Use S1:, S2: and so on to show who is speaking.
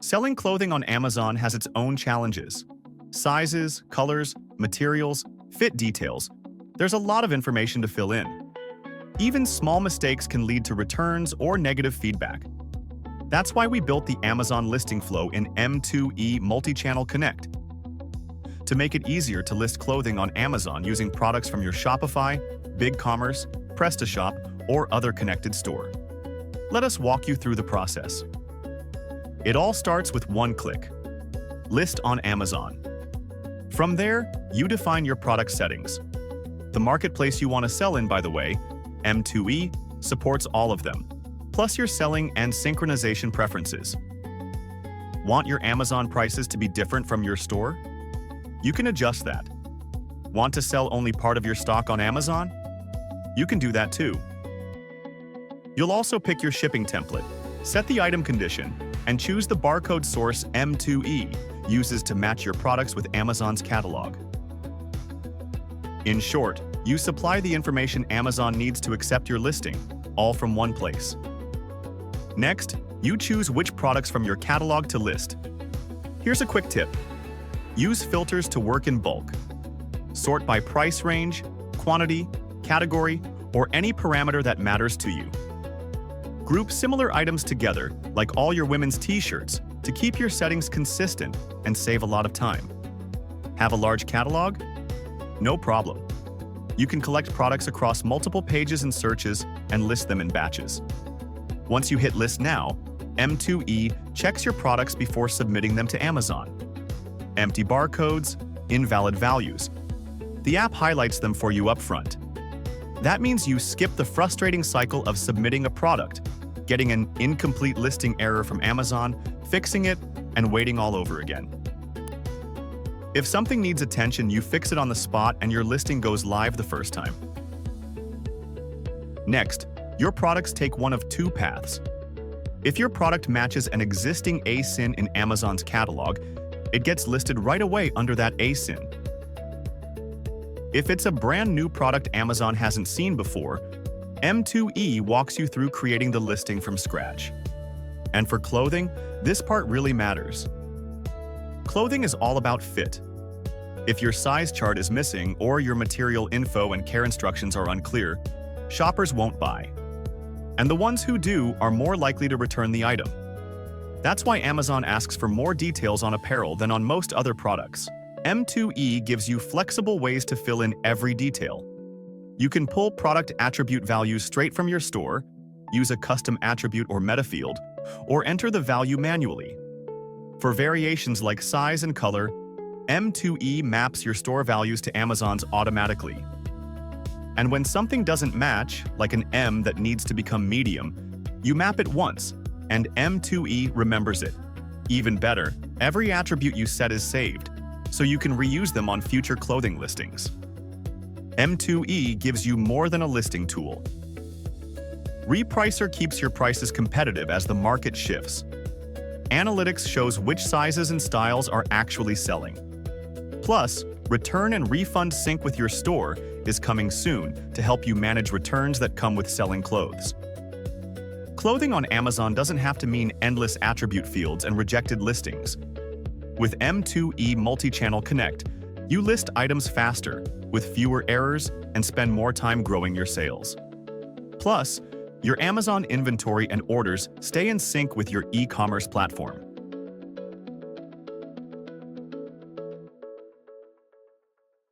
S1: Selling clothing on Amazon has its own challenges. Sizes, colors, materials, fit details. There's a lot of information to fill in. Even small mistakes can lead to returns or negative feedback. That's why we built the Amazon listing flow in M2E Multichannel Connect, to make it easier to list clothing on Amazon using products from your Shopify, BigCommerce, PrestaShop, or other connected store. Let us walk you through the process. It all starts with one click. List on Amazon. From there, you define your product settings. The marketplace you want to sell in, by the way, M2E, supports all of them, plus your selling and synchronization preferences. Want your Amazon prices to be different from your store? You can adjust that. Want to sell only part of your stock on Amazon? You can do that too. You'll also pick your shipping template, set the item condition, and choose the barcode source M2E uses to match your products with Amazon's catalog. In short, you supply the information Amazon needs to accept your listing, all from one place. Next, you choose which products from your catalog to list. Here's a quick tip. Use filters to work in bulk. Sort by price range, quantity, category, or any parameter that matters to you. Group similar items together, like all your women's t-shirts, to keep your settings consistent and save a lot of time. Have a large catalog? No problem. You can collect products across multiple pages and searches and list them in batches. Once you hit List Now, M2E checks your products before submitting them to Amazon. Empty barcodes, invalid values. The app highlights them for you upfront. That means you skip the frustrating cycle of submitting a product, getting an incomplete listing error from Amazon, fixing it, and waiting all over again. If something needs attention, you fix it on the spot and your listing goes live the first time. Next, your products take one of two paths. If your product matches an existing ASIN in Amazon's catalog, it gets listed right away under that ASIN. If it's a brand new product Amazon hasn't seen before, M2E walks you through creating the listing from scratch. And for clothing, this part really matters. Clothing is all about fit. If your size chart is missing or your material info and care instructions are unclear, shoppers won't buy. And the ones who do are more likely to return the item. That's why Amazon asks for more details on apparel than on most other products. M2E gives you flexible ways to fill in every detail. You can pull product attribute values straight from your store, use a custom attribute or meta field, or enter the value manually. For variations like size and color, M2E maps your store values to Amazon's automatically. And when something doesn't match, like an M that needs to become medium, you map it once, and M2E remembers it. Even better, every attribute you set is saved, so you can reuse them on future clothing listings. M2E gives you more than a listing tool. Repricer keeps your prices competitive as the market shifts. Analytics shows which sizes and styles are actually selling. Plus, return and refund sync with your store is coming soon to help you manage returns that come with selling clothes. Clothing on Amazon doesn't have to mean endless attribute fields and rejected listings. With M2E Multichannel Connect, you list items faster, with fewer errors, and spend more time growing your sales. Plus, your Amazon inventory and orders stay in sync with your e-commerce platform.